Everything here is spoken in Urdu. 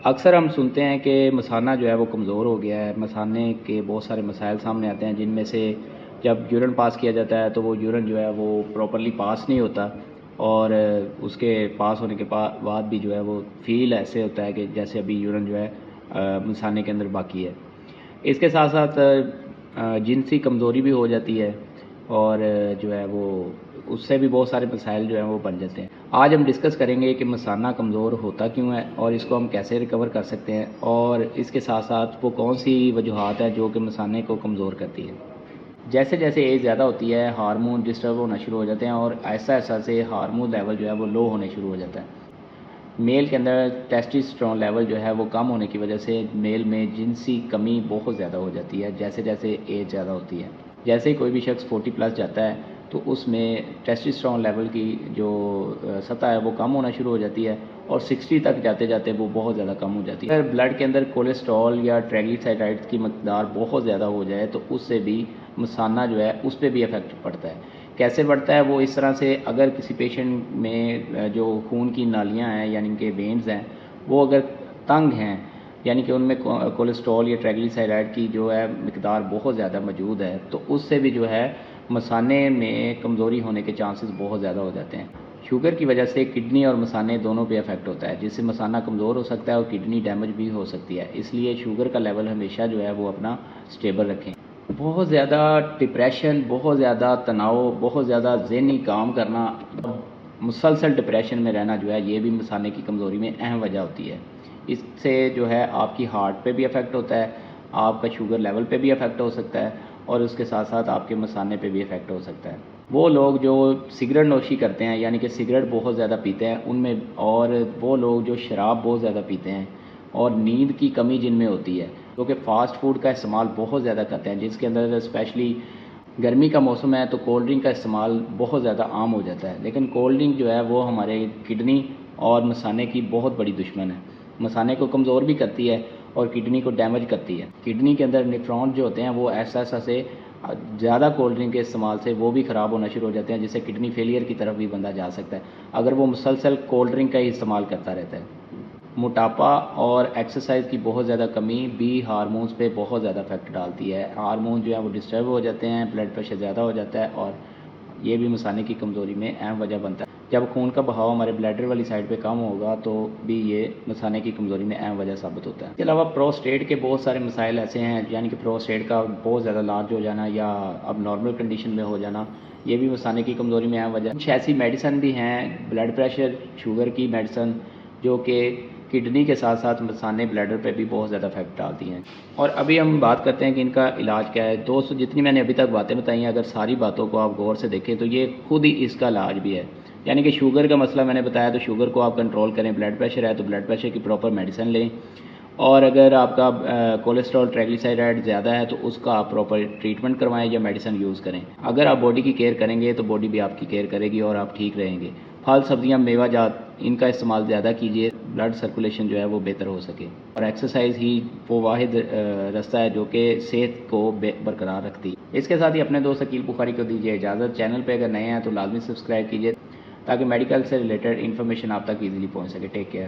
اکثر ہم سنتے ہیں کہ مثانہ جو ہے وہ کمزور ہو گیا ہے۔ مثانے کے بہت سارے مسائل سامنے آتے ہیں، جن میں سے جب یورین پاس کیا جاتا ہے تو وہ یورین جو ہے وہ پراپرلی پاس نہیں ہوتا، اور اس کے پاس ہونے کے بعد بھی جو ہے وہ فیل ایسے ہوتا ہے کہ جیسے ابھی یورین جو ہے مثانے کے اندر باقی ہے۔ اس کے ساتھ ساتھ جنسی کمزوری بھی ہو جاتی ہے، اور جو ہے وہ اس سے بھی بہت سارے مسائل جو ہیں وہ بن جاتے ہیں۔ آج ہم ڈسکس کریں گے کہ مثانہ کمزور ہوتا کیوں ہے، اور اس کو ہم کیسے ریکور کر سکتے ہیں، اور اس کے ساتھ ساتھ وہ کون سی وجوہات ہیں جو کہ مثانے کو کمزور کرتی ہے۔ جیسے جیسے ایج زیادہ ہوتی ہے، ہارمون ڈسٹرب ہونا شروع ہو جاتے ہیں، اور ایسا ایسا سے ہارمون لیول جو ہے وہ لو ہونے شروع ہو جاتا ہے۔ میل کے اندر ٹیسٹوسٹیرون لیول جو ہے وہ کم ہونے کی وجہ سے میل میں جنسی کمی بہت زیادہ ہو جاتی ہے جیسے جیسے ایج زیادہ ہوتی ہے۔ جیسے ہی کوئی بھی شخص 40+ جاتا ہے تو اس میں ٹیسٹوسٹیرون لیول کی جو سطح ہے وہ کم ہونا شروع ہو جاتی ہے، اور 60 تک جاتے جاتے وہ بہت زیادہ کم ہو جاتی ہے۔ اگر بلڈ کے اندر کولیسٹرول یا ٹرائگلیسیرائڈز کی مقدار بہت زیادہ ہو جائے تو اس سے بھی مثانہ جو ہے اس پہ بھی افیکٹ پڑتا ہے۔ کیسے بڑھتا ہے وہ اس طرح سے، اگر کسی پیشنٹ میں جو خون کی نالیاں ہیں یعنی کہ وینز ہیں وہ اگر تنگ ہیں، یعنی کہ ان میں کولیسٹرول یا ٹرائگلیسیرائڈ کی جو ہے مقدار بہت زیادہ موجود ہے، تو اس سے بھی جو ہے مثانے میں کمزوری ہونے کے چانسز بہت زیادہ ہو جاتے ہیں۔ شوگر کی وجہ سے کڈنی اور مثانے دونوں پہ افیکٹ ہوتا ہے، جس سے مثانہ کمزور ہو سکتا ہے اور کڈنی ڈیمیج بھی ہو سکتی ہے۔ اس لیے شوگر کا لیول ہمیشہ جو ہے وہ اپنا سٹیبل رکھیں۔ بہت زیادہ ڈپریشن، بہت زیادہ تناؤ، بہت زیادہ ذہنی کام کرنا، مسلسل ڈپریشن میں رہنا جو ہے یہ بھی مثانے کی کمزوری میں اہم وجہ ہوتی ہے۔ اس سے جو ہے آپ کی ہارٹ پہ بھی افیکٹ ہوتا ہے، آپ کا شوگر لیول پہ بھی افیکٹ ہو سکتا ہے، اور اس کے ساتھ ساتھ آپ کے مثانے پہ بھی افیکٹ ہو سکتا ہے۔ وہ لوگ جو سگریٹ نوشی کرتے ہیں، یعنی کہ سگریٹ بہت زیادہ پیتے ہیں ان میں، اور وہ لوگ جو شراب بہت زیادہ پیتے ہیں، اور نیند کی کمی جن میں ہوتی ہے، جو کہ فاسٹ فوڈ کا استعمال بہت زیادہ کرتے ہیں، جس کے اندر اسپیشلی گرمی کا موسم ہے تو کولڈ ڈرنک کا استعمال بہت زیادہ عام ہو جاتا ہے۔ لیکن کولڈ ڈرنک جو ہے وہ ہمارے کڈنی اور مثانے کی بہت بڑی دشمن ہے۔ مثانے کو کمزور بھی کرتی ہے اور کڈنی کو ڈیمیج کرتی ہے۔ کڈنی کے اندر نیفرون جو ہوتے ہیں وہ ایسا ایسا سے زیادہ کولڈ ڈرنک کے استعمال سے وہ بھی خراب ہونا شروع ہو جاتے ہیں، جس سے کڈنی فیلئر کی طرف بھی بندہ جا سکتا ہے اگر وہ مسلسل کولڈ ڈرنک کا ہی استعمال کرتا رہتا ہے۔ موٹاپا اور ایکسرسائز کی بہت زیادہ کمی بھی ہارمونز پہ بہت زیادہ افیکٹ ڈالتی ہے۔ ہارمون جو ہے وہ ڈسٹرب ہو جاتے ہیں، بلڈ پریشر زیادہ ہو جاتا ہے، اور یہ بھی مثانے کی کمزوری میں اہم وجہ بنتا ہے۔ جب خون کا بہاؤ ہمارے بلیڈر والی سائڈ پہ کم ہوگا تو بھی یہ مثانے کی کمزوری میں اہم وجہ ثابت ہوتا ہے۔ اس کے علاوہ پروسٹیٹ کے بہت سارے مسائل ایسے ہیں، یعنی کہ پروسٹیٹ کا بہت زیادہ لارج ہو جانا یا اب نارمل کنڈیشن میں ہو جانا، یہ بھی مثانے کی کمزوری میں اہم وجہ ہے۔ کچھ ایسی میڈیسن بھی ہیں، بلڈ پریشر شوگر کی میڈیسن، جو کہ کڈنی کے ساتھ ساتھ مثانے بلیڈر پہ بھی بہت زیادہ افیکٹ ڈالتی ہیں۔ اور ابھی ہم بات کرتے ہیں کہ ان کا علاج کیا ہے۔ دوستو، جتنی میں نے ابھی تک باتیں بتائی ہیں، اگر ساری باتوں کو آپ غور سے دیکھیں تو یہ خود ہی اس کا علاج بھی ہے۔ یعنی کہ شوگر کا مسئلہ میں نے بتایا تو شوگر کو آپ کنٹرول کریں، بلڈ پریشر ہے تو بلڈ پریشر کی پراپر میڈیسن لیں، اور اگر آپ کا کولیسٹرول ٹرائگلیسیرائڈ زیادہ ہے تو اس کا آپ پراپر ٹریٹمنٹ کروائیں یا میڈیسن یوز کریں۔ اگر آپ باڈی کی کیئر کریں گے تو باڈی بھی آپ کی کیئر کرے گی اور آپ ٹھیک رہیں گے۔ پھل، سبزیاں، میوہ جات، ان کا استعمال زیادہ کیجیے، بلڈ سرکولیشن جو ہے وہ بہتر ہو سکے، اور ایکسرسائز ہی وہ واحد راستہ ہے جو کہ صحت کو برقرار رکھتی ہے۔ اس کے ساتھ ہی اپنے دوست عقیل بخاری کو دیجیے اجازت۔ چینل پہ اگر نئے ہیں تو لازمی سبسکرائب کیجیے تاکہ میڈیکل سے ریلیٹڈ انفارمیشن آپ تک ایزیلی پہنچ سکے۔ Take care.